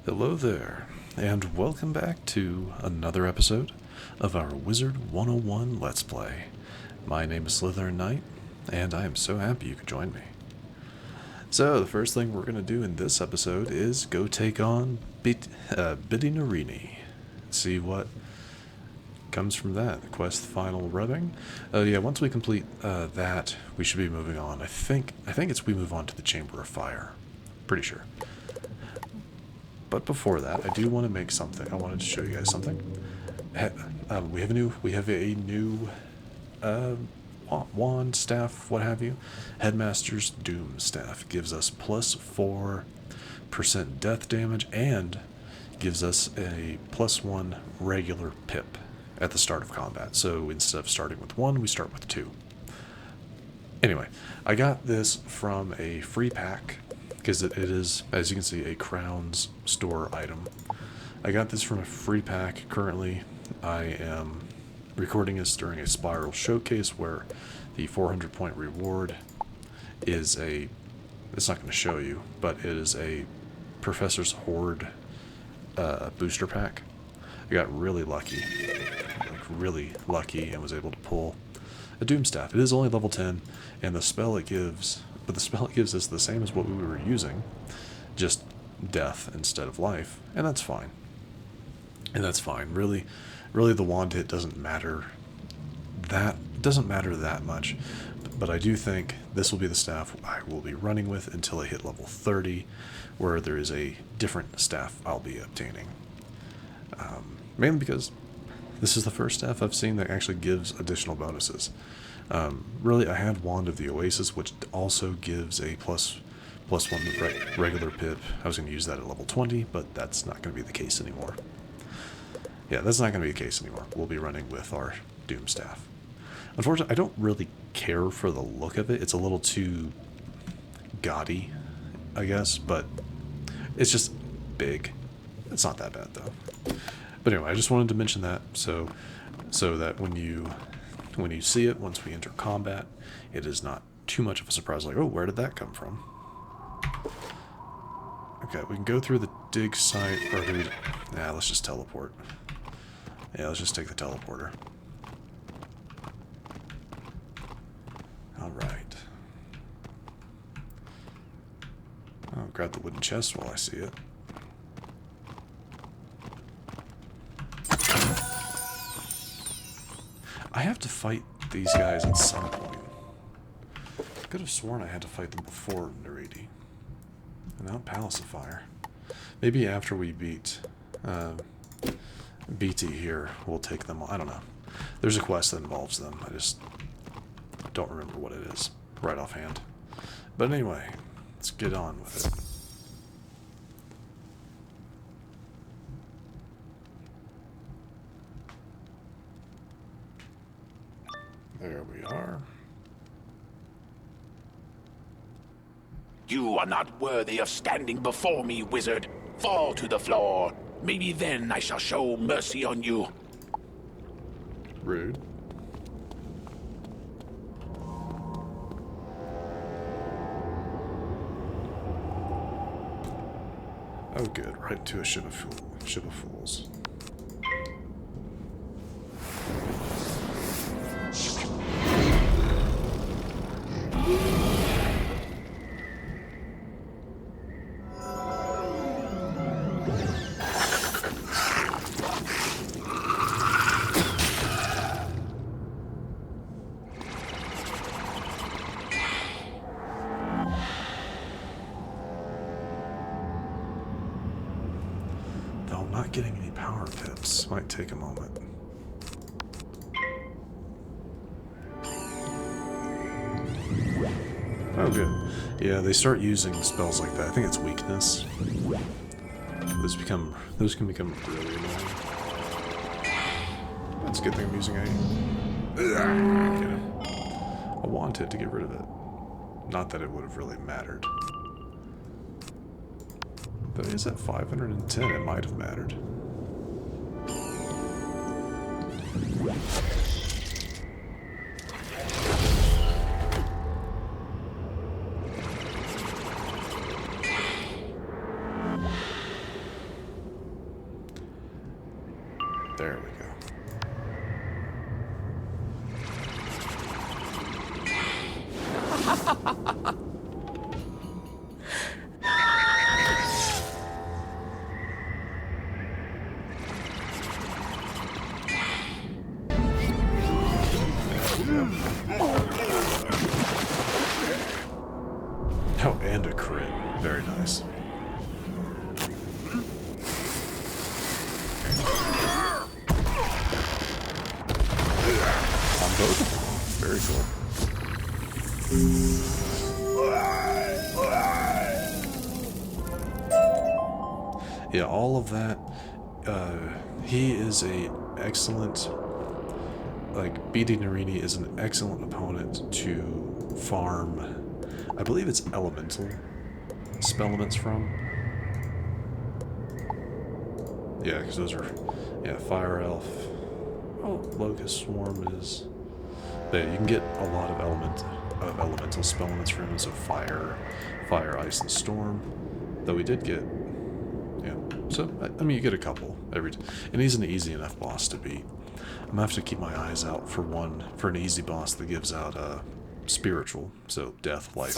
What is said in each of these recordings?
Hello there, and welcome back to another episode of our Wizard101 Let's Play. My name is SlytherinKnight, and I am so happy you could join me. So, the first thing we're going to do in this episode is go take on Bidinarini. See what comes from that. The quest final rubbing. Yeah, once we complete that, we should be moving on. I think we move on to the Chamber of Fire. Pretty sure. But before that, I do want to make something. I wanted to show you guys something. We have a new wand, staff, what have you. Headmaster's Doom staff gives us plus 4% death damage and gives us a +1 regular pip at the start of combat. So instead of starting with 1, we start with 2. Anyway, I got this from a free pack because it is, as you can see, a Crown's store item. I got this from a free pack. Currently, I am recording this during a Spiral showcase where the 400 point reward is it's not going to show you, but it is a Professor's Horde booster pack. I got really lucky, and was able to pull a Doom Staff. It is only level 10, and the spell it gives is the same as what we were using, just death instead of life, and that's fine. Really, the wand hit doesn't matter that much, but I do think this will be the staff I will be running with until I hit level 30, where there is a different staff I'll be obtaining. Mainly because this is the first staff I've seen that actually gives additional bonuses. Really, I had Wand of the Oasis, which also gives a plus 1 regular pip. I was going to use that at level 20, but that's not going to be the case anymore. Yeah, that's not going to be the case anymore. We'll be running with our Doom Staff. Unfortunately, I don't really care for the look of it. It's a little too gaudy, I guess, but it's just big. It's not that bad, though. But anyway, I just wanted to mention that so that when you see it, once we enter combat, it is not too much of a surprise, like, oh, where did that come from? Okay, we can go through the dig site, or let's just teleport. Yeah, let's just take the teleporter. Alright. I'll grab the wooden chest while I see it. I have to fight these guys at some point. I could have sworn I had to fight them before Nariti. And now Palace of Fire. Maybe after we beat BT here, we'll take them. I don't know. There's a quest that involves them. I just don't remember what it is right offhand. But anyway, let's get on with it. There we are. You are not worthy of standing before me, wizard. Fall to the floor. Maybe then I shall show mercy on you. Rude. Oh good, right into a ship of fools. Though I'm not getting any power pips, might take a moment. Oh good. Yeah, they start using spells like that. I think it's weakness. Those can become really annoying. That's a good thing I'm using I wanted to get rid of it. Not that it would have really mattered. But is at 510, it might have mattered. There we go. Oh, and a crit. Very nice. On both of them. Very cool. Yeah, all of that. He is a excellent, like, beating Narini is an excellent opponent to farm. I believe it's elemental spellements from. Yeah, because those are, yeah, Fire Elf. Oh, Locust Swarm is. Yeah, you can get a lot of elemental spellements from him. So fire, ice, and storm. Though we did get, yeah. So I mean, you get a couple every, and he's an easy enough boss to beat. I'm gonna have to keep my eyes out for an easy boss that gives out spiritual, so death, life,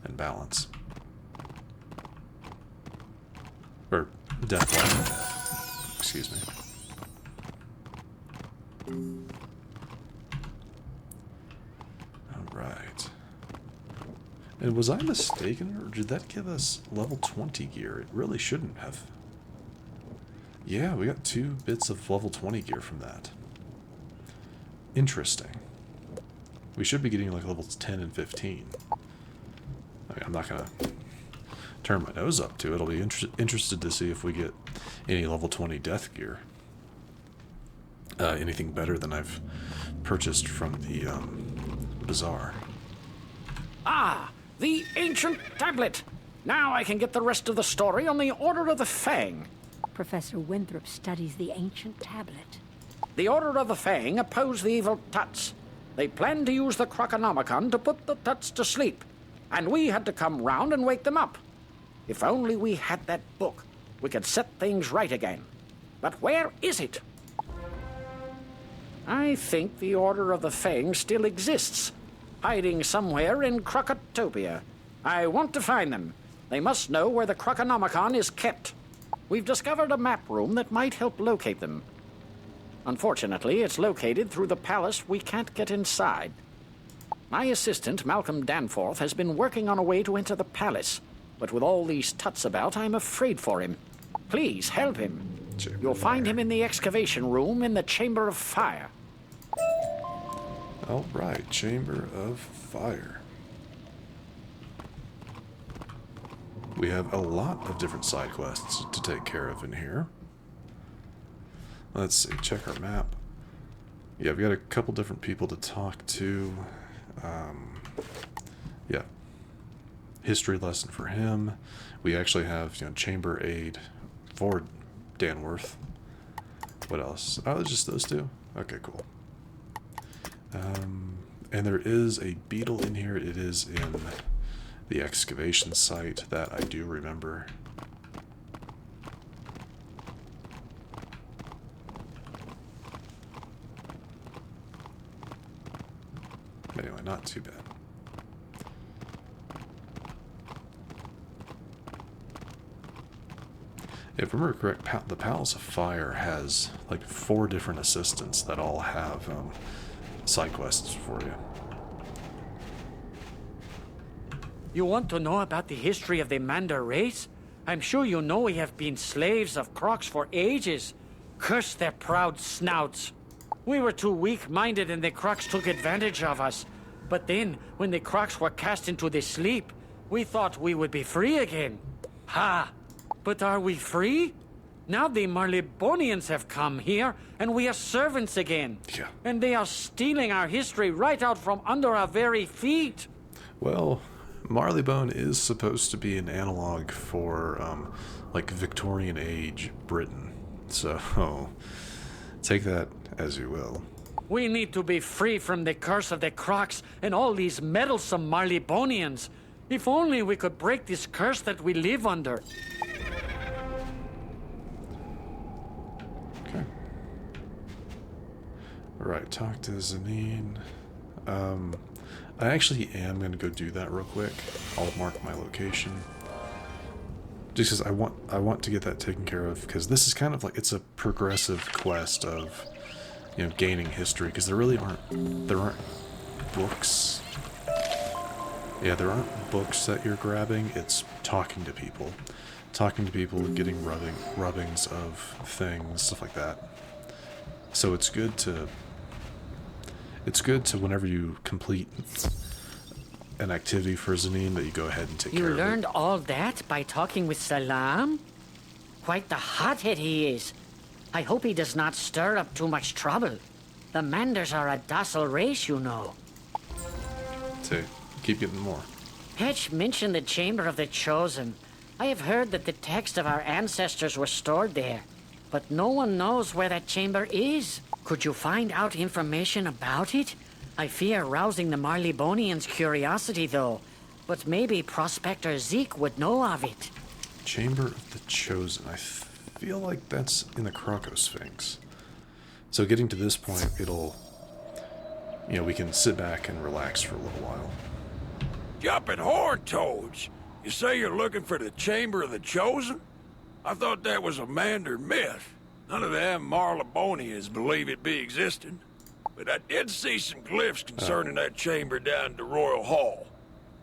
and balance, or death, life, and death. Excuse me. All right. And was I mistaken, or did that give us level 20 gear? It really shouldn't have. Yeah, we got 2 bits of level 20 gear from that. Interesting. We should be getting like levels 10 and 15. I mean, I'm not going to turn my nose up to it. I'll be interested to see if we get any level 20 death gear. Anything better than I've purchased from the bazaar. Ah, the ancient tablet. Now I can get the rest of the story on the Order of the Fang. Professor Winthrop studies the ancient tablet. The Order of the Fang oppose the evil Tuts. They planned to use the Krokonomicon to put the Tuts to sleep, and we had to come round and wake them up. If only we had that book, we could set things right again. But where is it? I think the Order of the Fang still exists, hiding somewhere in Krokotopia. I want to find them. They must know where the Krokonomicon is kept. We've discovered a map room that might help locate them. Unfortunately, it's located through the palace we can't get inside. My assistant, Malcolm Danforth, has been working on a way to enter the palace, but with all these Tuts about, I'm afraid for him. Please help him. You'll find him in the excavation room in the Chamber of Fire. All right, Chamber of Fire. We have a lot of different side quests to take care of in here. Let's see, check our map. Yeah, we got a couple different people to talk to. Yeah. History lesson for him. We actually have, chamber aid for Danworth. What else? Oh, it's just those two? Okay, cool. And there is a beetle in here. It is in the excavation site that I do remember. Anyway, not too bad. If I remember correct, the Palace of Fire has like 4 different assistants that all have side quests for you. You want to know about the history of the Manda race? I'm sure you know we have been slaves of Crocs for ages. Curse their proud snouts. We were too weak-minded and the Crocs took advantage of us. But then, when the Crocs were cast into the sleep, we thought we would be free again. Ha! But are we free? Now the Marleybonians have come here, and we are servants again. Yeah. And they are stealing our history right out from under our very feet. Well, Marleybone is supposed to be an analog for, like, Victorian age Britain. So, take that as you will. We need to be free from the curse of the Crocs and all these meddlesome Marleybonians. If only we could break this curse that we live under. Okay. Right, talk to Zanine. I actually am going to go do that real quick. I'll mark my location. Just because I want to get that taken care of, because this is kind of like, it's a progressive quest of, you know, gaining history, because there aren't books. Yeah, there aren't books that you're grabbing, it's talking to people. Talking to people, getting rubbings of things, stuff like that. So it's good to whenever you complete an activity for Zanine that you go ahead and take care of it. You learned all that by talking with Salam? Quite the hothead he is. I hope he does not stir up too much trouble. The Manders are a docile race, you know. So, keep getting more. Petch mentioned the Chamber of the Chosen. I have heard that the text of our ancestors were stored there, but no one knows where that chamber is. Could you find out information about it? I fear rousing the Marleybonians' curiosity, though. But maybe Prospector Zeke would know of it. Chamber of the Chosen. I feel like that's in the Krokosphinx. So getting to this point, it'll... You know, we can sit back and relax for a little while. Jumping horn toads! You say you're looking for the Chamber of the Chosen? I thought that was a Mander myth. None of them Marleybonians believe it be existing. But I did see some glyphs concerning that chamber down at the Royal Hall.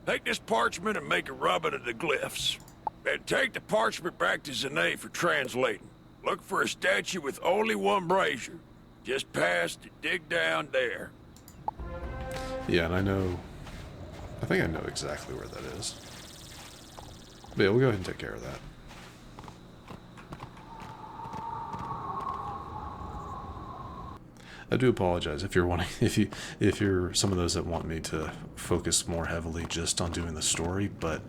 Take this parchment and make a rubbing of the glyphs. Then take the parchment back to Zane for translating. Look for a statue with only one brazier. Just past and dig down there. Yeah, and I think I know exactly where that is. But yeah, we'll go ahead and take care of that. I do apologize if you're some of those that want me to focus more heavily just on doing the story, but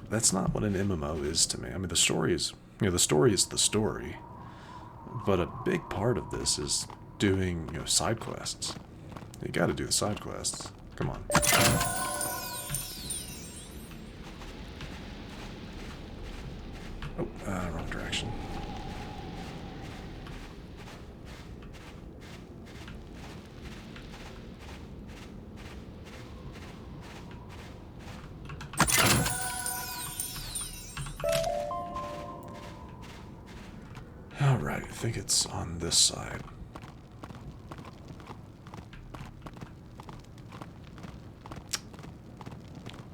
that's not what an MMO is to me. I mean, the story is the story, but a big part of this is doing, side quests. You got to do the side quests. Come on. Oh, wrong direction. Alright, I think it's on this side.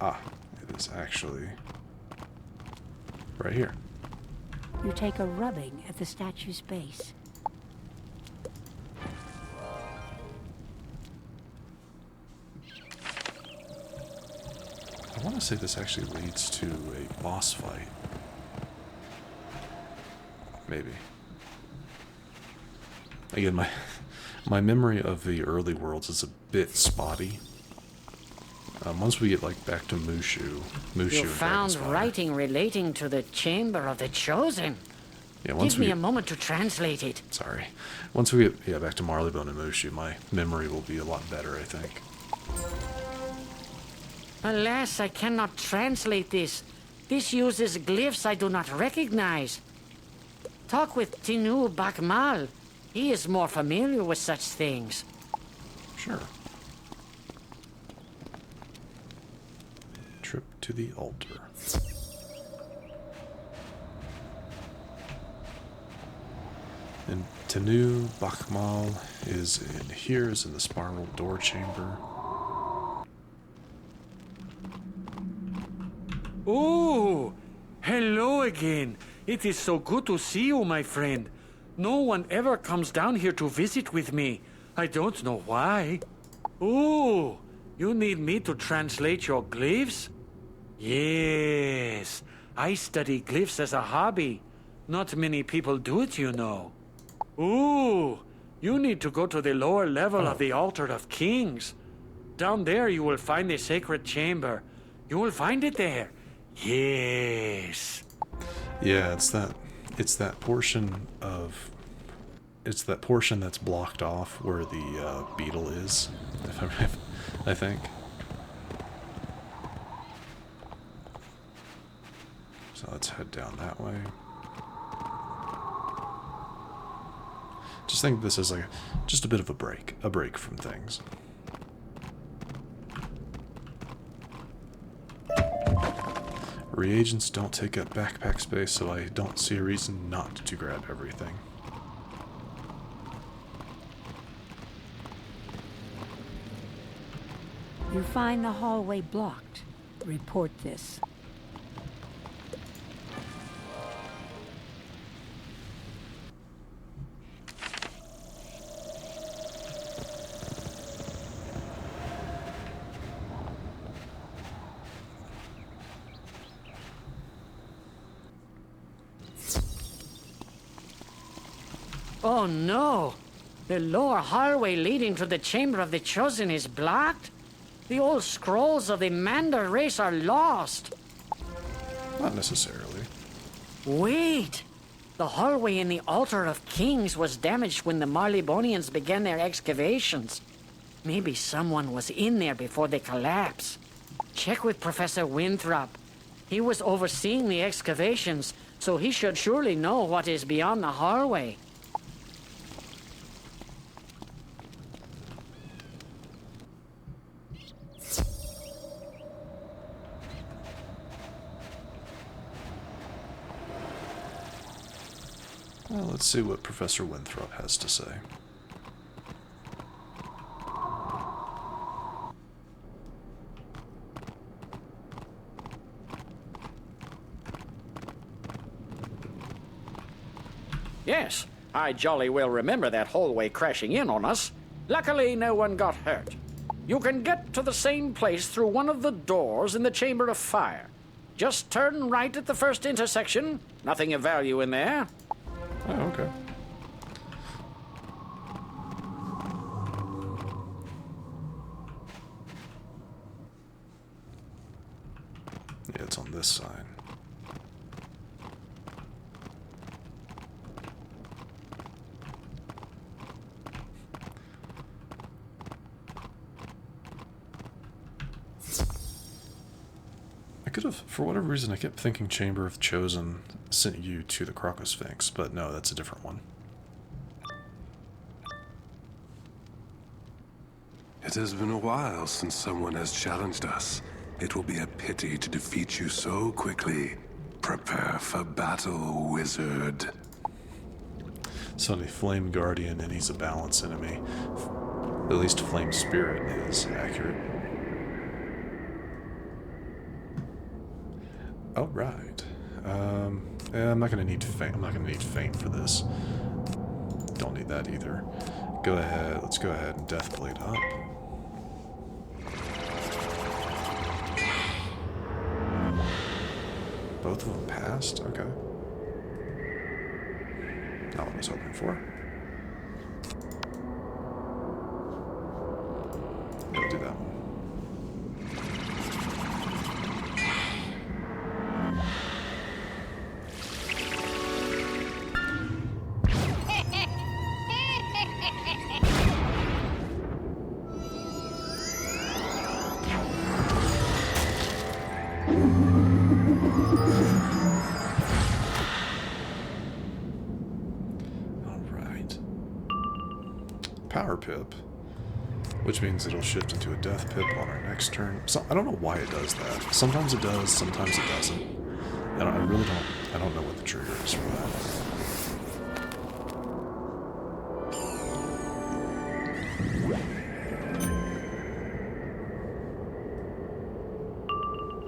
Ah, it is actually right here. You take a rubbing at the statue's base. I want to say this actually leads to a boss fight. Maybe. Again, my memory of the early worlds is a bit spotty. Once we get back to Mushu You found writing relating to the Chamber of the Chosen. Yeah, Give me a moment to translate it. Sorry. Once we get back to Marleybone and Mushu, my memory will be a lot better, I think. Alas, I cannot translate this. This uses glyphs I do not recognize. Talk with Tinu Bakmal. He is more familiar with such things. Sure. Trip to the altar. And Tanu Bakmal is in the spiral door chamber. Oh, hello again. It is so good to see you, my friend. No one ever comes down here to visit with me. I don't know why. Oh, you need me to translate your glyphs? Yes, I study glyphs as a hobby. Not many people do it, you know. Ooh, you need to go to the lower level of the Altar of Kings. Down there you will find the sacred chamber. You will find it there. Yes. Yeah, it's that portion that's blocked off where the beetle is, I think. So let's head down that way. Just think of this as like just a bit of a break from things. Reagents don't take up backpack space, so I don't see a reason not to grab everything. You find the hallway blocked. Report this. Oh no! The lower hallway leading to the Chamber of the Chosen is blocked? The old scrolls of the Mander race are lost! Not necessarily. Wait! The hallway in the Altar of Kings was damaged when the Marleybonians began their excavations. Maybe someone was in there before the collapse. Check with Professor Winthrop. He was overseeing the excavations, so he should surely know what is beyond the hallway. Well, let's see what Professor Winthrop has to say. Yes, I jolly well remember that hallway crashing in on us. Luckily, no one got hurt. You can get to the same place through one of the doors in the Chamber of Fire. Just turn right at the first intersection. Nothing of value in there. Oh, okay. Yeah, it's on this side. I could have, for whatever reason, I kept thinking Chamber of Chosen sent you to the Krokosphinx, but no, that's a different one. It has been a while since someone has challenged us. It will be a pity to defeat you so quickly. Prepare for battle, wizard. So the Flame Guardian, and he's a balance enemy. At least Flame Spirit is accurate. Oh, right. Yeah, I'm not gonna need Feint. I'm not gonna need Feint for this. Don't need that either. Go ahead. Let's go ahead and Deathblade up. Both of them passed? Okay. Not what I was hoping for. Yeah, I'll do that one. Power Pip, which means it'll shift into a Death Pip on our next turn. So I don't know why it does that. Sometimes it does, sometimes it doesn't. And I really don't know what the trigger is for that.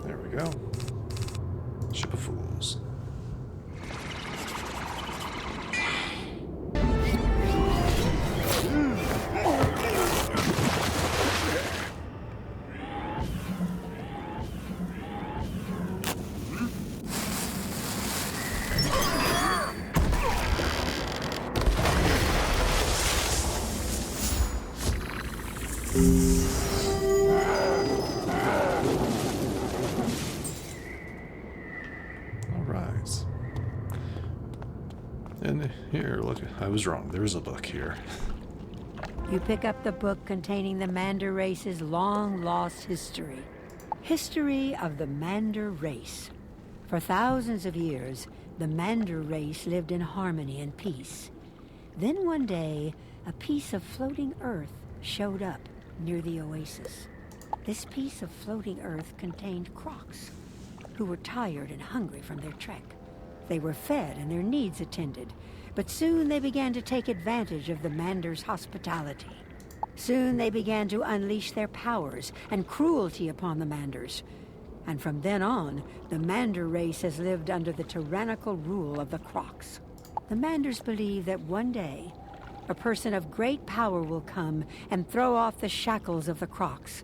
There we go. Ship of Fools. Alright. And here, look, I was wrong. There's a book here. You pick up the book containing the Mander race's long-lost history. History of the Mander race. For thousands of years, the Mander race lived in harmony and peace. Then one day, a piece of floating earth showed up near the oasis. This piece of floating earth contained crocs, who were tired and hungry from their trek. They were fed and their needs attended, but soon they began to take advantage of the Mander's hospitality. Soon they began to unleash their powers and cruelty upon the Manders. And from then on, the Mander race has lived under the tyrannical rule of the Crocs. The Manders believe that one day, a person of great power will come and throw off the shackles of the Crocs.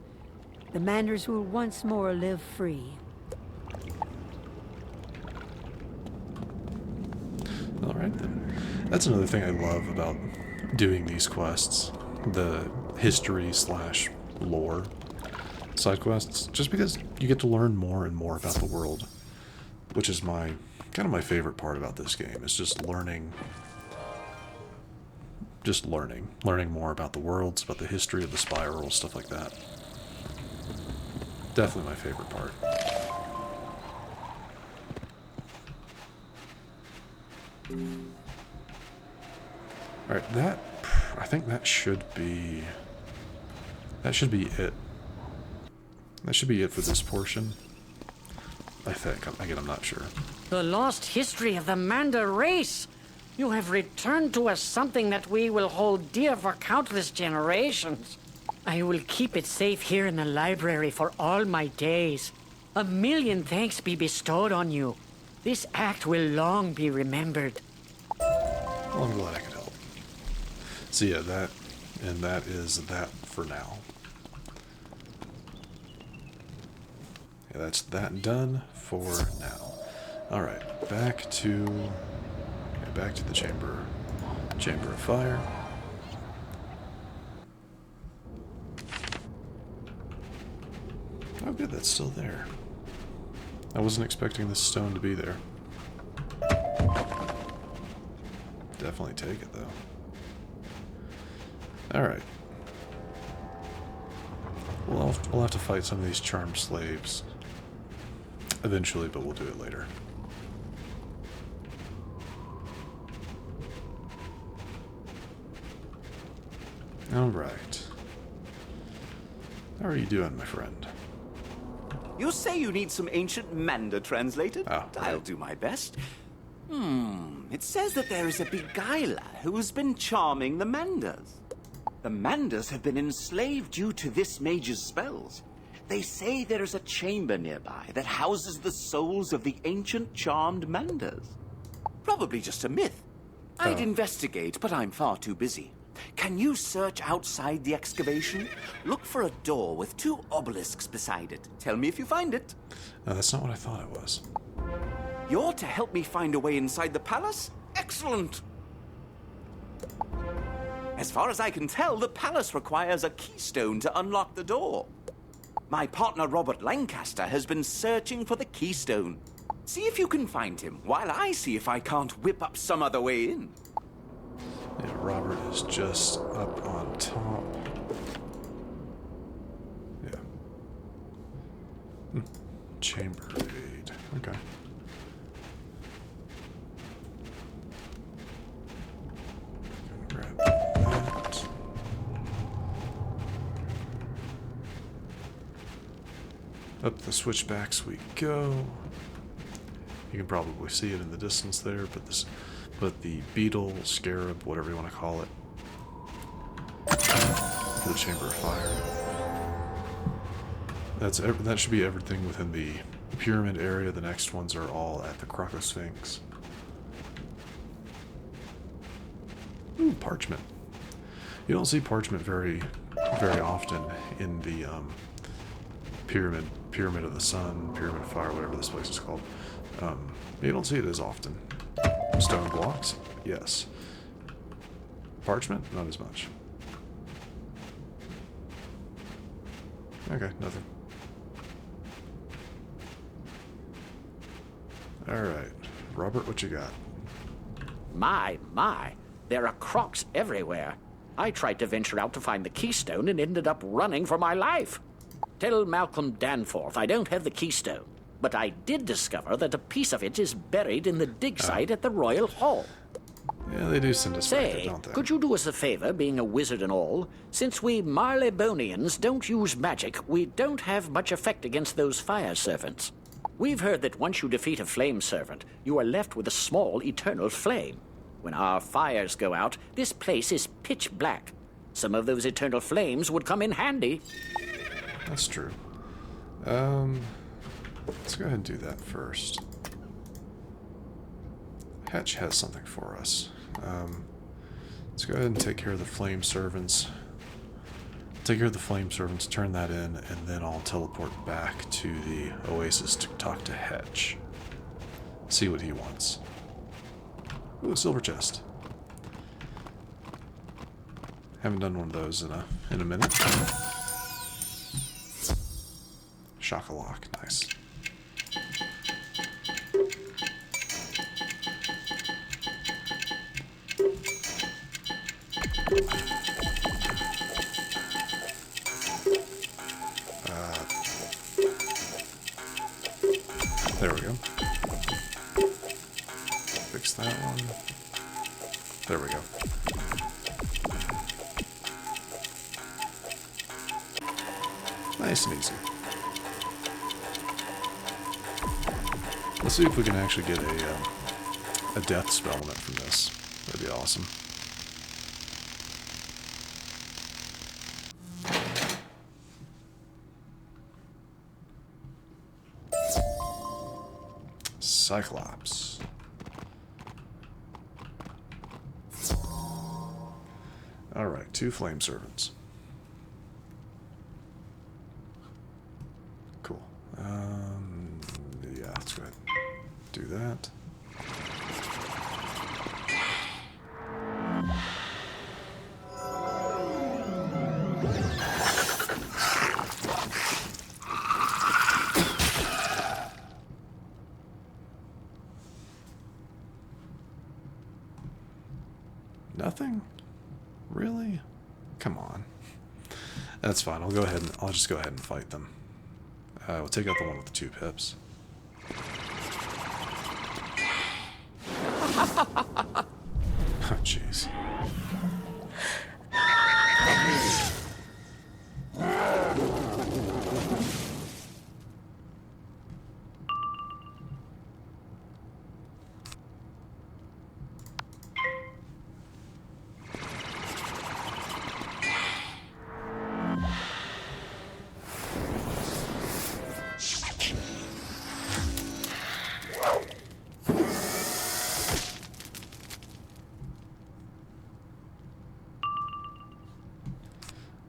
The Manders will once more live free. All right, then. That's another thing I love about doing these quests. The history/lore side quests. Just because you get to learn more and more about the world. Which is kind of my favorite part about this game. Is just learning. Learning more about the worlds, about the history of the spiral, stuff like that. Definitely my favorite part. Alright, I think that should be it. That should be it for this portion. I think. Again, I'm not sure. The lost history of the Mander race. You have returned to us something that we will hold dear for countless generations. I will keep it safe here in the library for all my days. 1,000,000 thanks be bestowed on you. This act will long be remembered. Well, I'm glad I could help. So yeah, that is that for now. Yeah, that's that done for now. Alright, back to the chamber of fire. Oh good, that's still there. I wasn't expecting this stone to be there. Definitely take it though. Alright. We'll have to fight some of these charmed slaves eventually, but we'll do it later. Alright. How are you doing, my friend? You say you need some ancient Mander translated? Oh, I'll right. do my best. It says that there is a beguiler who's been charming the Manders. The Manders have been enslaved due to this mage's spells. They say there is a chamber nearby that houses the souls of the ancient charmed Manders. Probably just a myth. I'd investigate, but I'm far too busy. Can you search outside the excavation? Look for a door with 2 obelisks beside it. Tell me if you find it. No, that's not what I thought it was. You're to help me find a way inside the palace? Excellent! As far as I can tell, the palace requires a keystone to unlock the door. My partner Robert Lancaster has been searching for the keystone. See if you can find him, while I see if I can't whip up some other way in. Yeah, Robert is just up on top. Yeah. Chamber aid. Okay. Grab that. Up the switchbacks we go. You can probably see it in the distance there, but the beetle, scarab, whatever you want to call it, for the chamber of fire. That should be everything within the pyramid area. The next ones are all at the Krokosphinx. Ooh, parchment. You don't see parchment very often in the pyramid of the sun, pyramid of fire, whatever this place is called. You don't see it as often. Stone blocks, yes. Parchment, not as much. Okay, nothing. Alright. Robert, what you got? My. There are crocs everywhere. I tried to venture out to find the keystone and ended up running for my life. Tell Malcolm Danforth I don't have the keystone, but I did discover that a piece of it is buried in the dig site at the Royal Hall. Yeah, they do send us back there, Say, don't they? could you do us a favor, being a wizard and all? Since we Marleybonians don't use magic, we don't have much effect against those fire servants. We've heard that once you defeat a flame servant, you are left with a small eternal flame. When our fires go out, this place is pitch black. Some of those eternal flames would come in handy. That's true. Let's go ahead and do that first. Hatch has something for us. Let's go ahead and take care of the flame servants. Take care of the flame servants, turn that in, and then I'll teleport back to the Oasis to talk to Hatch. See what he wants. Ooh, a silver chest. Haven't done one of those in a minute. Shock-a-lock, nice. There we go. Fix that one. There we go. Nice and easy. Let's see if we can actually get a death spell in it from this. That'd be awesome. Cyclops. Alright, 2 flame servants. Cool. Yeah, let's go ahead and do that. Nothing? Really? Come on. That's fine. I'll just go ahead and fight them. We'll take out the one with the 2 pips. Oh, jeez.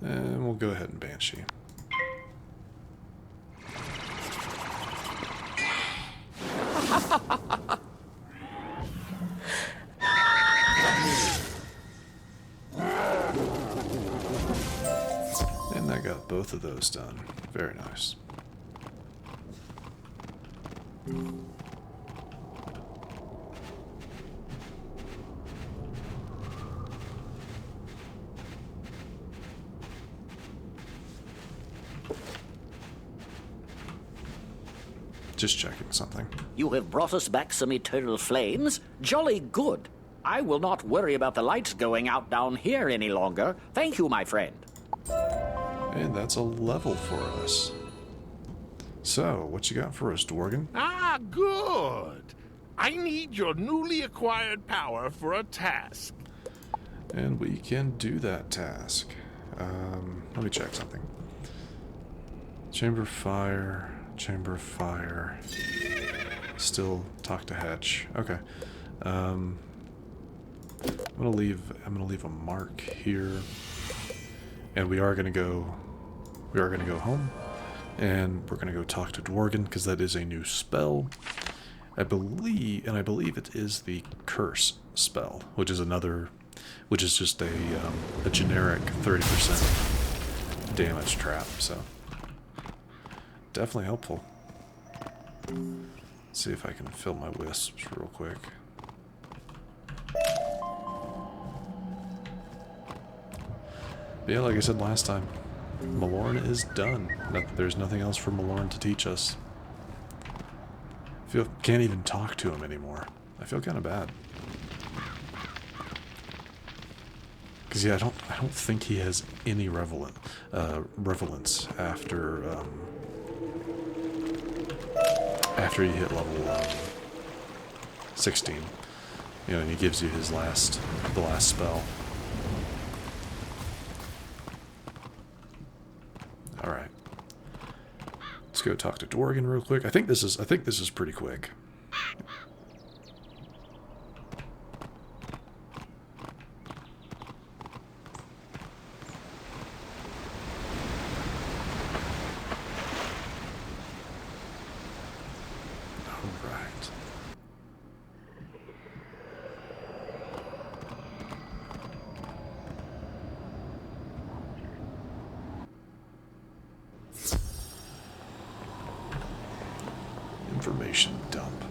And we'll go ahead and Banshee. And that got both of those done. Very nice. Just checking something. You have brought us back some eternal flames? Jolly good. I will not worry about the lights going out down here any longer. Thank you, my friend. And that's a level for us. So, what you got for us, Dworgen? Ah, good. I need your newly acquired power for a task. And we can do that task. Let me check something. Chamber of Fire. Chamber of Fire. Still talk to Hatch. Okay. I'm gonna leave a mark here. And we are gonna go home. And we're gonna go talk to Dworgen, because that is a new spell. I believe it is the curse spell, which is just a generic 30% damage trap, so definitely helpful. Let's see if I can fill my wisps real quick. But yeah, like I said last time, Malorn is done. There's nothing else for Malorn to teach us. Can't even talk to him anymore. I feel kind of bad. Because yeah, I don't think he has any relevance after after you hit level 16. You know, and he gives you his the last spell. All right. Let's go talk to Dworgen real quick. I think this is pretty quick. Information dump.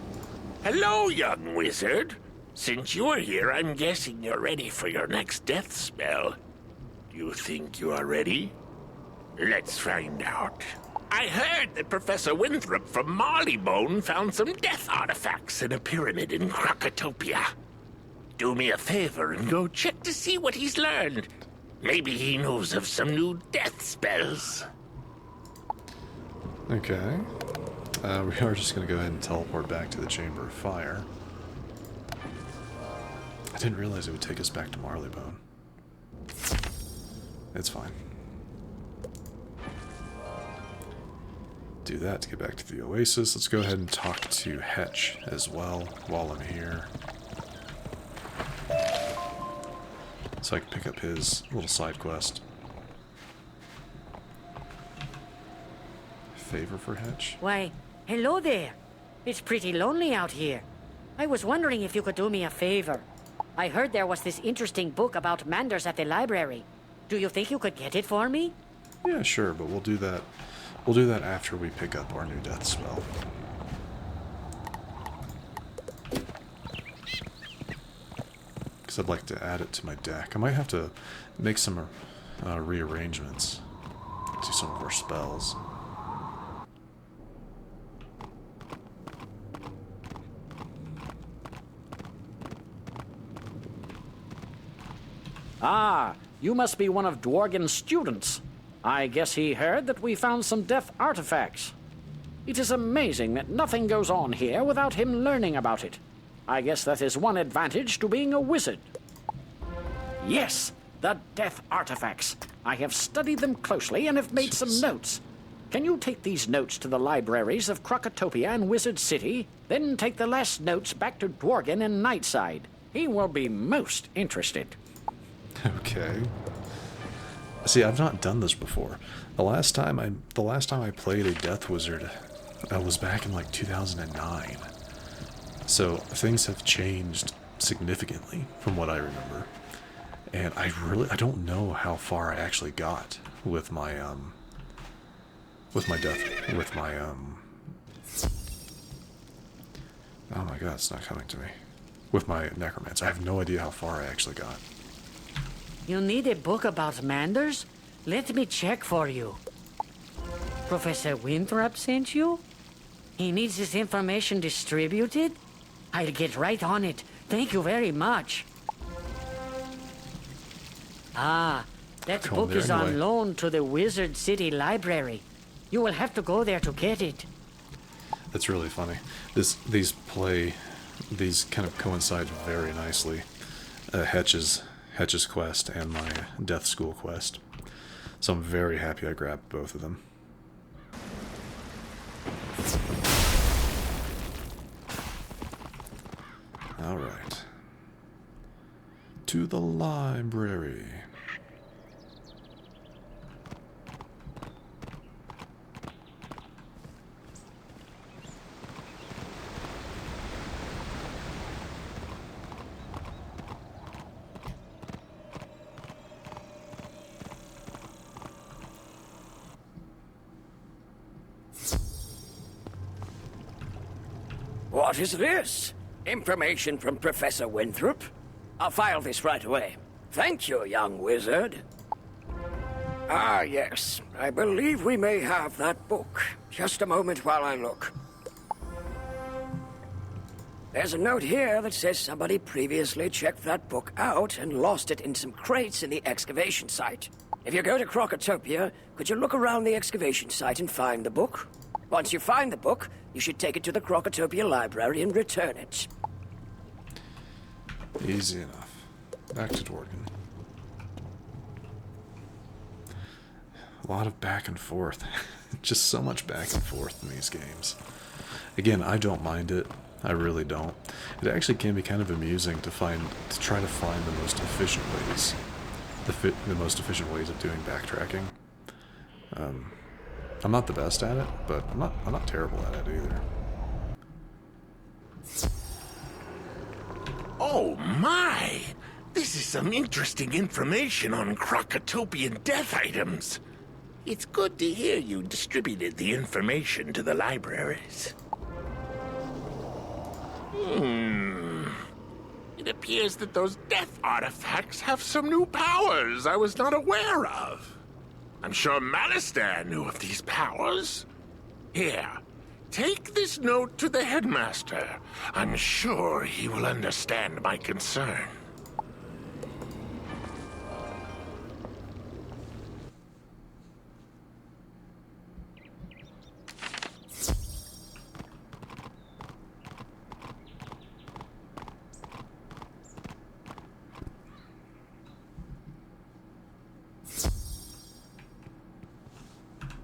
Hello, young wizard. Since you're here, I'm guessing you're ready for your next death spell. Do you think you are ready? Let's find out. I heard that Professor Winthrop from Marleybone found some death artifacts in a pyramid in Krokotopia. Do me a favor and go check to see what he's learned. Maybe he knows of some new death spells. Okay. We are just going to go ahead and teleport back to the Chamber of Fire. I didn't realize it would take us back to Marleybone. It's fine. Do that to get back to the Oasis. Let's go ahead and talk to Hetch as well while I'm here. So I can pick up his little side quest. Favor for Hetch? Why, hello there. It's pretty lonely out here. I was wondering if you could do me a favor. I heard there was this interesting book about Manders at the library. Do you think you could get it for me? Yeah, sure, but we'll do that. We'll do that after we pick up our new death spell. Because I'd like to add it to my deck. I might have to make some rearrangements to some of our spells. Ah, you must be one of Dworgen's students. I guess he heard that we found some death artifacts. It is amazing that nothing goes on here without him learning about it. I guess that is one advantage to being a wizard. Yes, the death artifacts. I have studied them closely and have made some notes. Can you take these notes to the libraries of Krokotopia and Wizard City, then take the last notes back to Dworgen in Nightside? He will be most interested. Okay. See, I've not done this before. The last time I played a Death Wizard was back in like 2009. So things have changed significantly from what I remember. And I don't know how far I actually got with my oh my god, it's not coming to me. With my necromancer. I have no idea how far I actually got. You need a book about Manders? Let me check for you. Professor Winthrop sent you? He needs this information distributed? I'll get right on it. Thank you very much. Ah, that book is on loan to the Wizard City Library. You will have to go there to get it. That's really funny. These kind of coincide very nicely. Hetch's quest and my Death School quest. So I'm very happy I grabbed both of them. Alright. To the library. What is this? Information from Professor Winthrop? I'll file this right away. Thank you, young wizard. Ah, yes. I believe we may have that book. Just a moment while I look. There's a note here that says somebody previously checked that book out and lost it in some crates in the excavation site. If you go to Krokotopia, could you look around the excavation site and find the book? Once you find the book, you should take it to the Krokotopia library and return it. Easy enough. Back to Dworgen. A lot of back and forth. Just so much back and forth in these games. Again, I don't mind it. I really don't. It actually can be kind of amusing to try to find the most efficient ways. The most efficient ways of doing backtracking. I'm not the best at it, but I'm not terrible at it either. Oh my! This is some interesting information on Krokotopian death items. It's good to hear you distributed the information to the libraries. It appears that those death artifacts have some new powers I was not aware of. I'm sure Malistaire knew of these powers. Here, take this note to the headmaster. I'm sure he will understand my concern.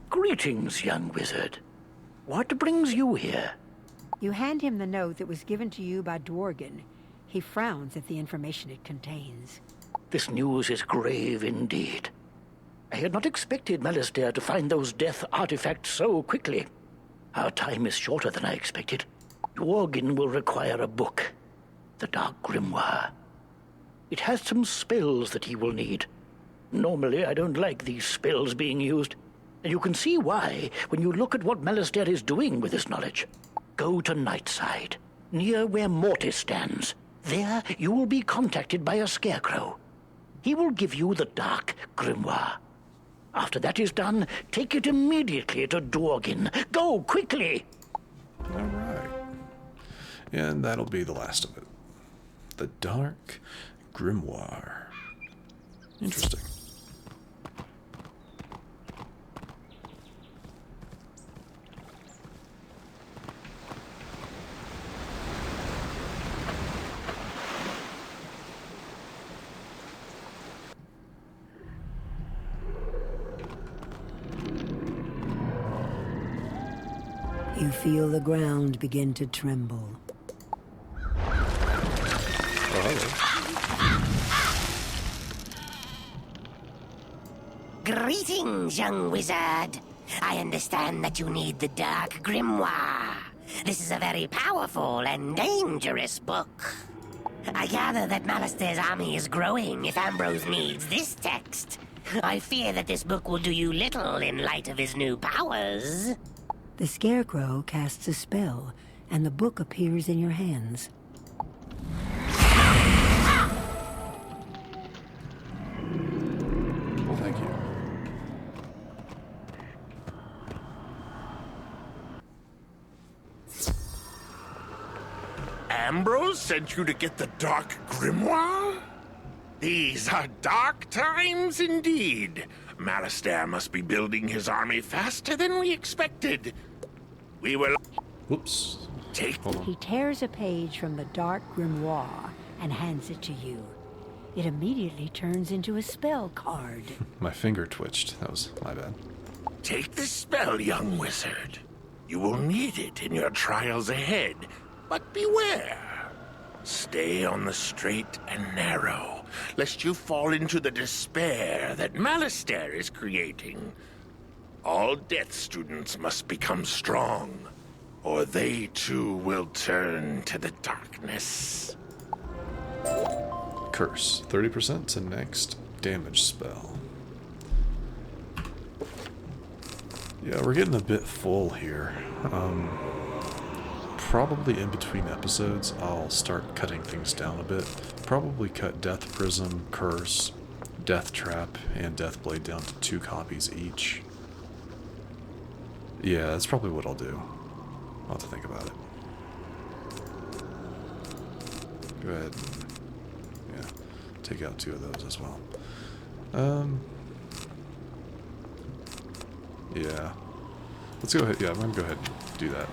Greetings, young wizard. What brings you here? You hand him the note that was given to you by Dworgen. He frowns at the information it contains. This news is grave indeed. I had not expected Malistaire to find those death artifacts so quickly. Our time is shorter than I expected. Dworgen will require a book, the Dark Grimoire. It has some spells that he will need. Normally, I don't like these spells being used. And you can see why when you look at what Malistaire is doing with this knowledge. Go to Nightside, near where Mortis stands. There you will be contacted by a scarecrow. He will give you the Dark Grimoire. After that is done, take it immediately to Dworgen. Go, quickly! Alright. And that'll be the last of it. The Dark Grimoire. Interesting. You feel the ground begin to tremble. Greetings, young wizard. I understand that you need the Dark Grimoire. This is a very powerful and dangerous book. I gather that Malistaire's army is growing if Ambrose needs this text. I fear that this book will do you little in light of his new powers. The scarecrow casts a spell, and the book appears in your hands. Well, thank you. Ambrose sent you to get the Dark Grimoire? These are dark times indeed. Malistaire must be building his army faster than we expected. We will... Whoops. He tears a page from the Dark Grimoire and hands it to you. It immediately turns into a spell card. My finger twitched. That was my bad. Take this spell, young wizard. You will need it in your trials ahead. But beware. Stay on the straight and narrow, lest you fall into the despair that Malistaire is creating. All death students must become strong, or they too will turn to the darkness. Curse. 30% to next damage spell. Yeah, we're getting a bit full here. Probably in between episodes, I'll start cutting things down a bit. Probably cut Death Prism, Curse, Death Trap, and Death Blade down to 2 copies each. Yeah, that's probably what I'll do. I'll have to think about it. go ahead and, yeah, take out 2 of those as well. Yeah. Let's go ahead. Yeah, I'm going to go ahead and do that.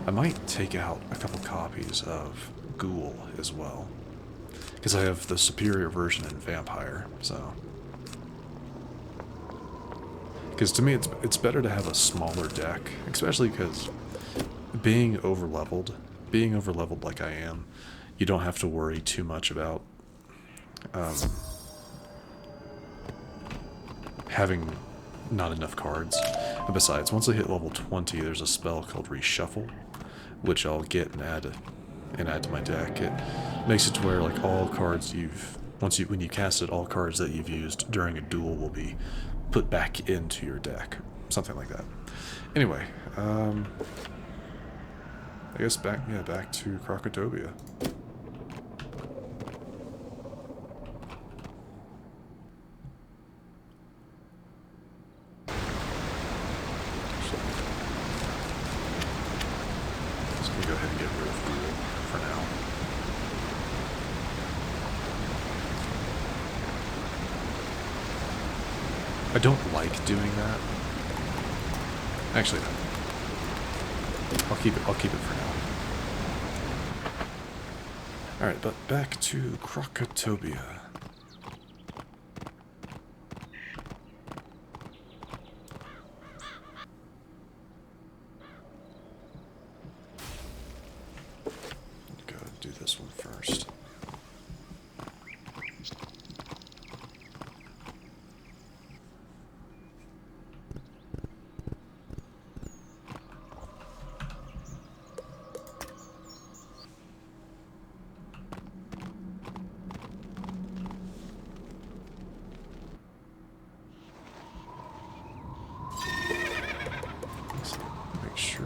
I might take out a couple copies of Ghoul as well, because I have the superior version in Vampire, so... Because to me, it's better to have a smaller deck, especially because being overleveled like I am, you don't have to worry too much about having not enough cards. And besides, once I hit level 20, there's a spell called Reshuffle, which I'll get and add to my deck. It makes it to where like all cards when you cast it, all cards that you've used during a duel will be put back into your deck, something like that. Anyway, I guess back to Krokotopia. Just gonna go ahead and get rid of Ghoul for now. I don't like doing that. Actually, no. I'll keep it for now. Alright, but back to Krokotopia. Go do this one first. Make sure.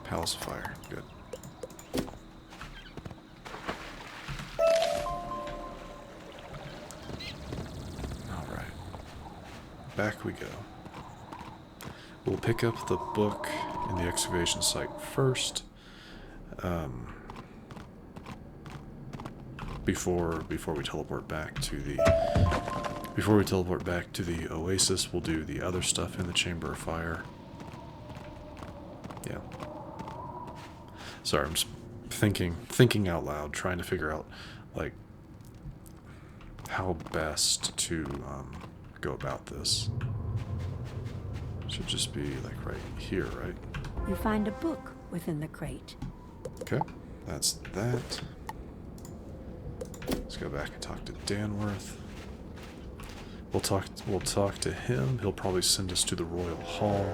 Palace of Fire. Good. Alright. Back we go. We'll pick up the book in the excavation site first. Before we teleport back to the oasis, we'll do the other stuff in the Chamber of Fire. Yeah. Sorry, I'm just thinking out loud, trying to figure out like how best to go about this. Should just be like right here, right? You find a book within the crate. Okay, that's that. Let's go back and talk to Danworth. We'll talk to him. He'll probably send us to the Royal Hall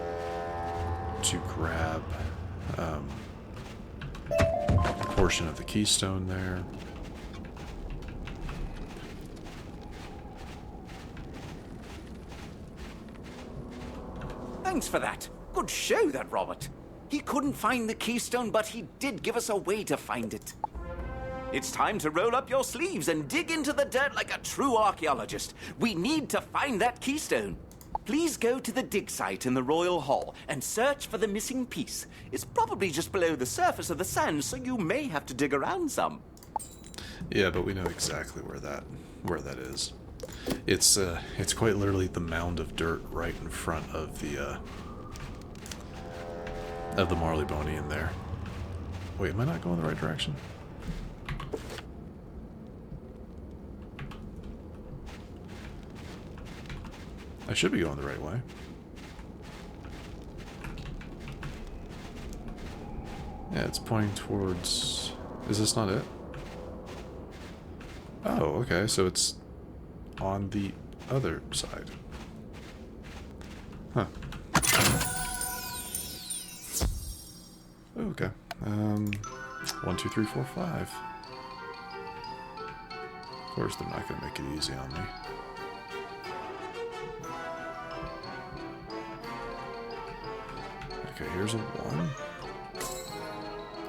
to grab a portion of the keystone there. Thanks for that. Good show, that Robert. He couldn't find the keystone, but he did give us a way to find it. It's time to roll up your sleeves and dig into the dirt like a true archaeologist. We need to find that keystone. Please go to the dig site in the Royal Hall and search for the missing piece. It's probably just below the surface of the sand, so you may have to dig around some. Yeah, but we know exactly where that is. It's quite literally the mound of dirt right in front of the Marleybone there. Wait, am I not going the right direction? I should be going the right way. Yeah, it's pointing towards... Is this not it? Oh, okay, so it's on the other side. Huh. Okay. 1, 2, 3, 4, 5. Of course, they're not going to make it easy on me. Okay, here's a 1.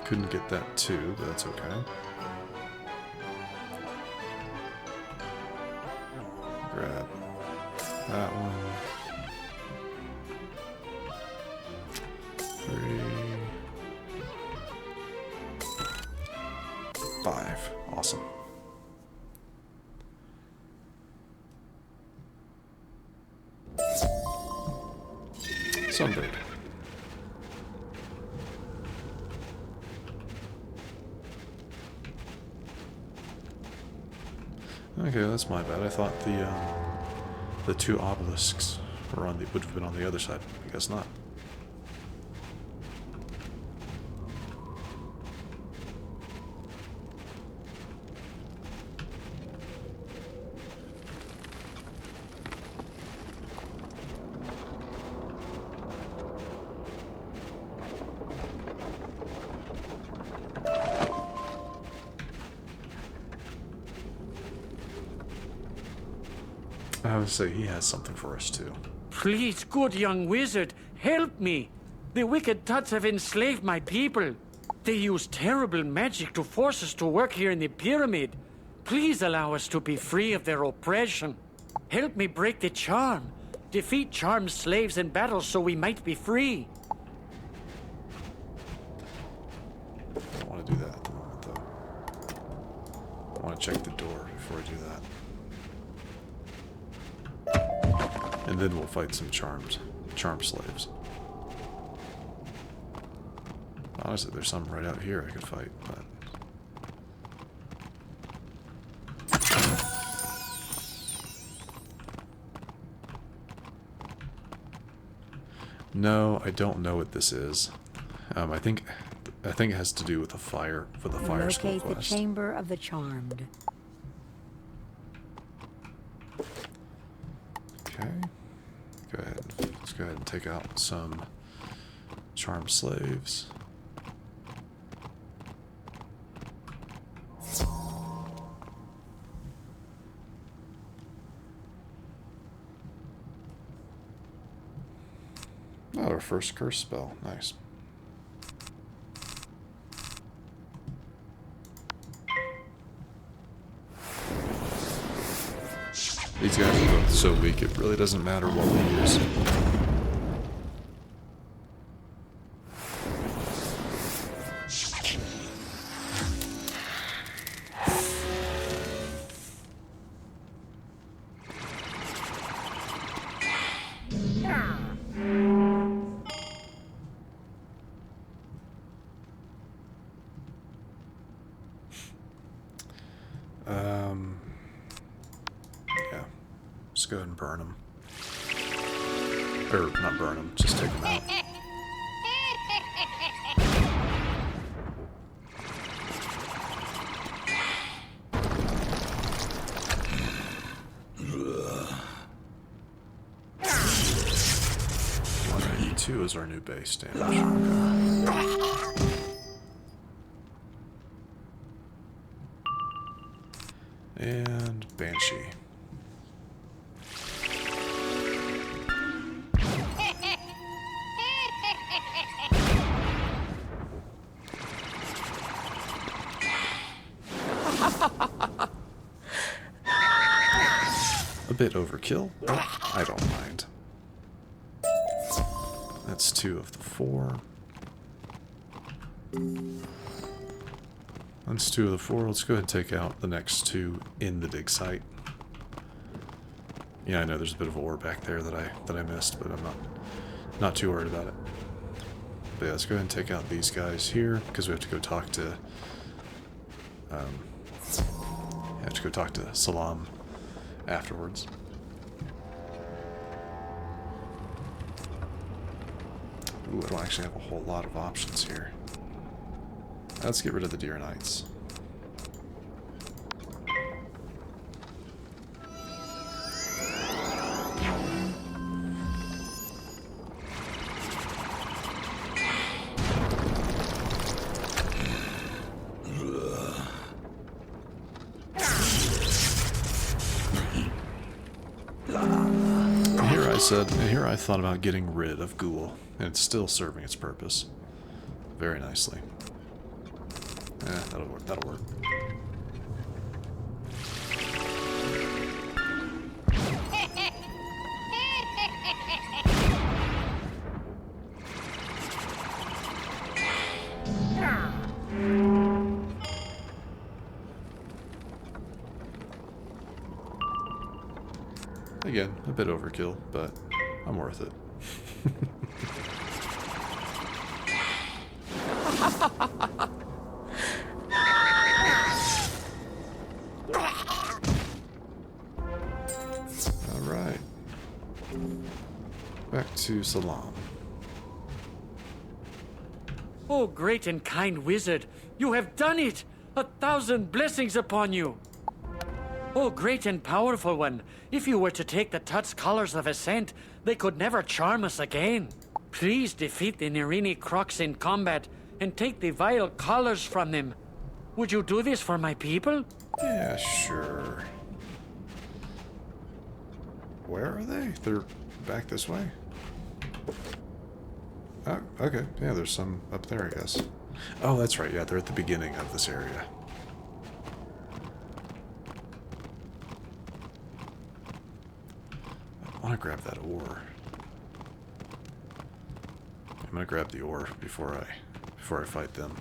Couldn't get that 2, but that's okay. Grab that one. 3. 5. Awesome. Sunbird. Okay, that's my bad. I thought the 2 obelisks were would have been on the other side. I guess not. I would say he has something for us too. Please, good young wizard, help me. The wicked Tuts have enslaved my people. They use terrible magic to force us to work here in the pyramid. Please allow us to be free of their oppression. Help me break the charm. Defeat charmed slaves in battle so we might be free. I don't want to do that at the moment, though. I want to check the door before I do that. And then we'll fight some charmed slaves. Honestly, there's some right out here I could fight, but... No, I don't know what this is. I think it has to do with the fire, for the fire school quest. Locate the Chamber of the Charmed. Okay. Go ahead. Let's go ahead and take out some charmed slaves. Oh, our first curse spell. Nice. These guys are both so weak, it really doesn't matter what we use. Yeah. Just go ahead and burn them. Or, not burn them, just take them out. $192 is our new base damage. And Banshee. A bit overkill, but I don't mind. That's 2 of the 4. That's 2 of the 4. Let's go ahead and take out the next 2 in the dig site. Yeah, I know there's a bit of ore back there that I missed, but I'm not too worried about it. But yeah, let's go ahead and take out these guys here because we have to go talk to Salam afterwards. Ooh, I don't actually have a whole lot of options here. Let's get rid of the Deer Knights. And here I thought about getting rid of Ghoul, and it's still serving its purpose very nicely. That'll work. That'll work. Again, a bit overkill, but I'm worth it. Alright. Back to Salam. Oh, great and kind wizard, you have done it! 1,000 blessings upon you! Oh, great and powerful one, if you were to take the Tut's colors of ascent, they could never charm us again. Please defeat the Nirini Crocs in combat and take the vile collars from them. Would you do this for my people? Yeah, sure. Where are they? They're back this way? Oh, okay. Yeah, there's some up there, I guess. Oh, that's right. Yeah, they're at the beginning of this area. I want to grab that ore. I'm gonna grab the ore before I fight them.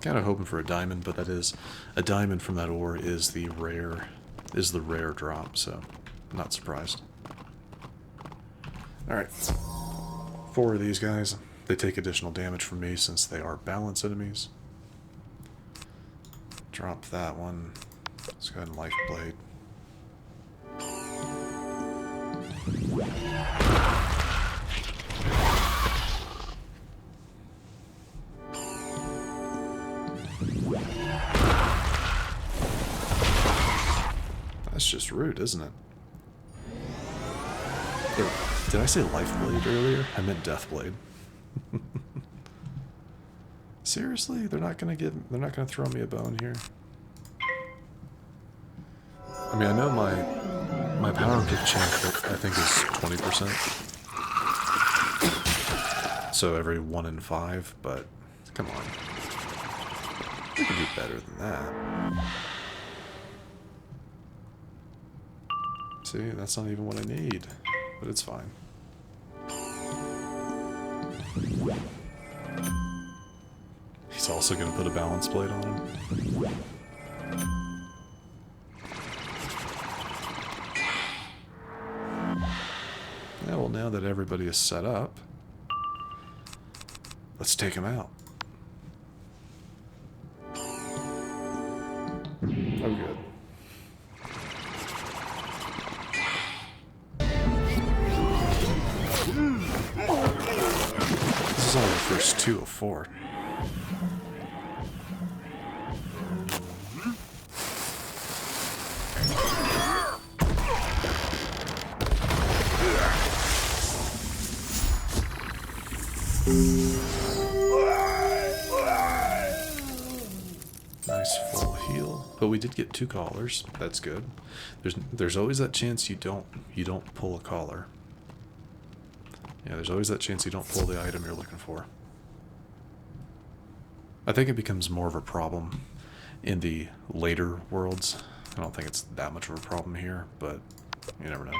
Kind of hoping for a diamond, but that is a diamond from that ore is the rare drop, so I'm not surprised. Alright. 4 of these guys. They take additional damage from me since they are balance enemies. Drop that one. Let's go ahead and life blade. That's just rude, isn't it? Did I say life blade earlier? I meant death blade. Seriously? They're not gonna throw me a bone here. I mean, I know my power pick chance I think is 20%. So every 1 in 5, but come on. We can do better than that. See, that's not even what I need, but it's fine. He's also going to put a balance plate on him. Yeah, well, now that everybody is set up, let's take him out. Oh, good. This is only the first 2 of 4. Nice full heal, but we did get 2 collars. That's good. There's always that chance you don't pull a collar. Yeah, there's always that chance you don't pull the item you're looking for. I think it becomes more of a problem in the later worlds. I don't think it's that much of a problem here, but you never know.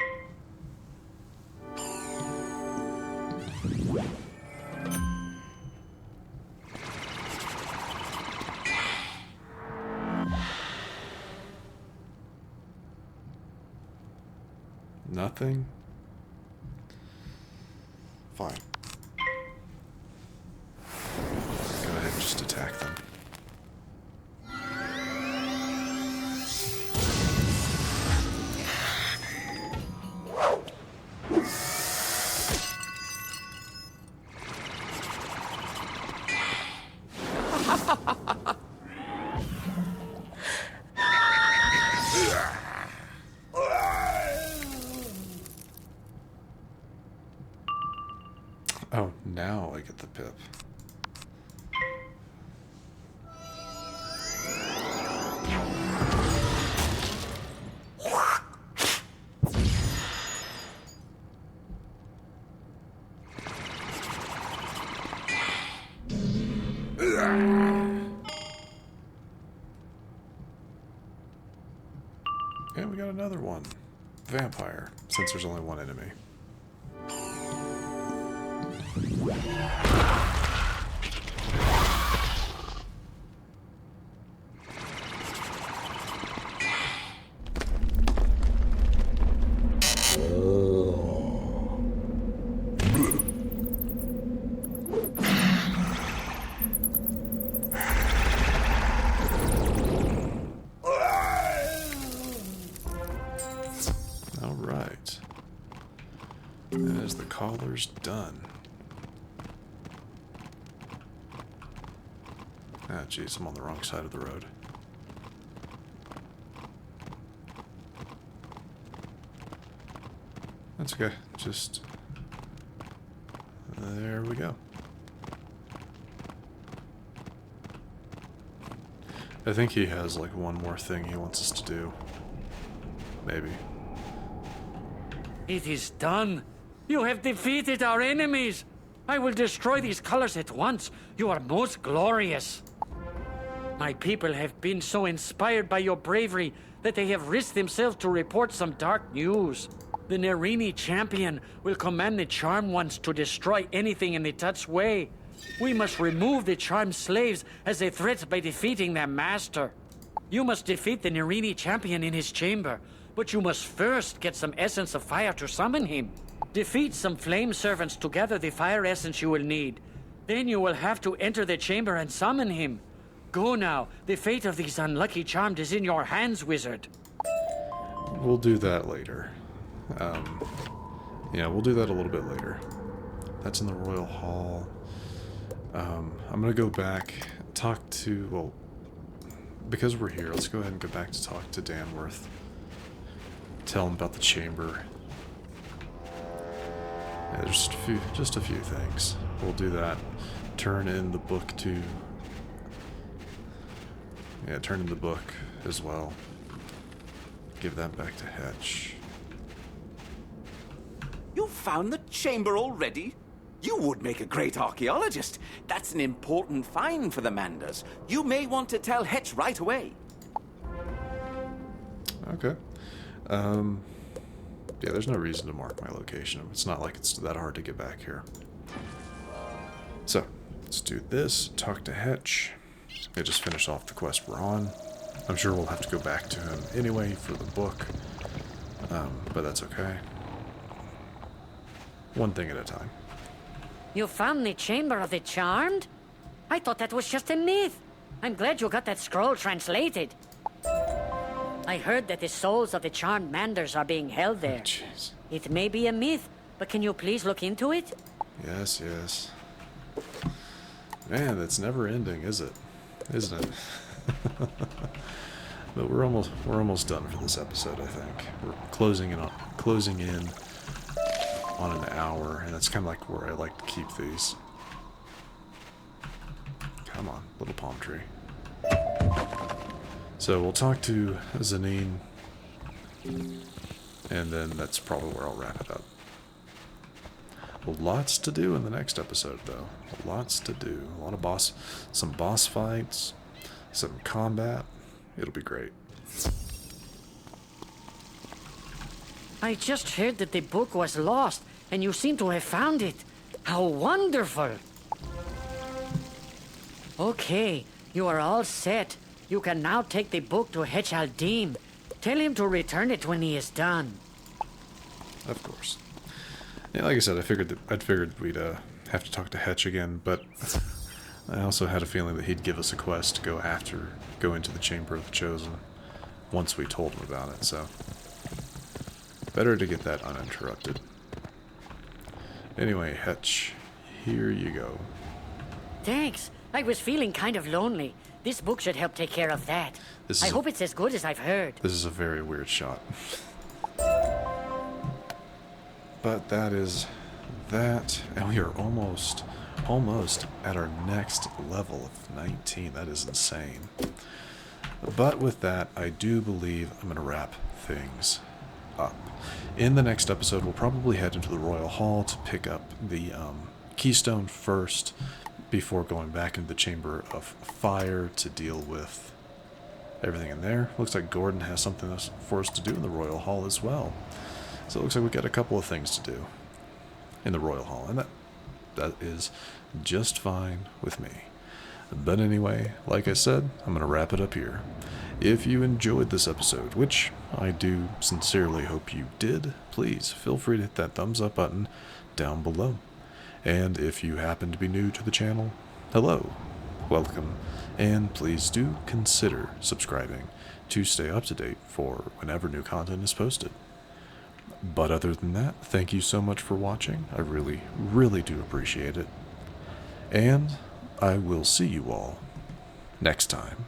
Nothing? Fine. Go ahead and just attack them. Oh, now I get the pip. And we got another one. Vampire, since there's only one enemy. collars done. Ah, jeez, I'm on the wrong side of the road. That's okay. Just... there we go. I think he has, like, one more thing he wants us to do. Maybe. It is done. You have defeated our enemies. I will destroy these colors at once. You are most glorious. My people have been so inspired by your bravery that they have risked themselves to report some dark news. The Nerini champion will command the charmed ones to destroy anything in the touch way. We must remove the charmed slaves as a threat by defeating their master. You must defeat the Nerini champion in his chamber, but you must first get some essence of fire to summon him. Defeat some flame servants to gather the fire essence you will need. Then you will have to enter the chamber and summon him. Go now. The fate of these unlucky charmed is in your hands, wizard. We'll do that later. Yeah, we'll do that a little bit later. That's in the Royal Hall. I'm gonna go back, talk to, well, because we're here, let's go ahead and go back to talk to Danworth. Tell him about the chamber. Yeah, just a few things. We'll do that. Turn in the book to... yeah, turn in the book as well. Give that back to Hetch. You found the chamber already? You would make a great archaeologist. That's an important find for the Manders. You may want to tell Hetch right away. Okay. Yeah, there's no reason to mark my location. It's not like it's that hard to get back here. So, let's do this. Talk to Hetch. I just finished off the quest we're on. I'm sure we'll have to go back to him anyway for the book. But that's okay. One thing at a time. You found the Chamber of the Charmed? I thought that was just a myth. I'm glad you got that scroll translated. I heard that the souls of the Charmed Manders are being held there. Oh, jeez. It may be a myth, but can you please look into it? Yes, yes. Man, that's never ending, is it? Isn't it? But we're almost done for this episode, I think. We're closing in on an hour, and that's kind of like where I like to keep these. Come on, little palm tree. So we'll talk to Zanine, and then that's probably where I'll wrap it up. Lots to do in the next episode, though. Lots to do. A lot of some boss fights, some combat. It'll be great. I just heard that the book was lost, and you seem to have found it. How wonderful! Okay, you are all set. You can now take the book to Hetch Aldim. Tell him to return it when he is done. Of course. Yeah, like I said, I figured we'd have to talk to Hetch again, but I also had a feeling that he'd give us a quest to go into the Chamber of the Chosen once we told him about it, so better to get that uninterrupted. Anyway, Hetch, here you go. Thanks. I was feeling kind of lonely. This book should help take care of that. I hope it's as good as I've heard. This is a very weird shot. But that is that, and we are almost at our next level of 19. That is insane. But with that, I do believe I'm going to wrap things up. In the next episode, we'll probably head into the Royal Hall to pick up the Keystone first, before going back into the Chamber of Fire to deal with everything in there. Looks like Gordon has something for us to do in the Royal Hall as well. So it looks like we've got a couple of things to do in the Royal Hall, and that is just fine with me. But anyway, like I said, I'm going to wrap it up here. If you enjoyed this episode, which I do sincerely hope you did, please feel free to hit that thumbs up button down below. And if you happen to be new to the channel, hello, welcome, and please do consider subscribing to stay up to date for whenever new content is posted. But other than that, thank you so much for watching. I really, really do appreciate it. And I will see you all next time.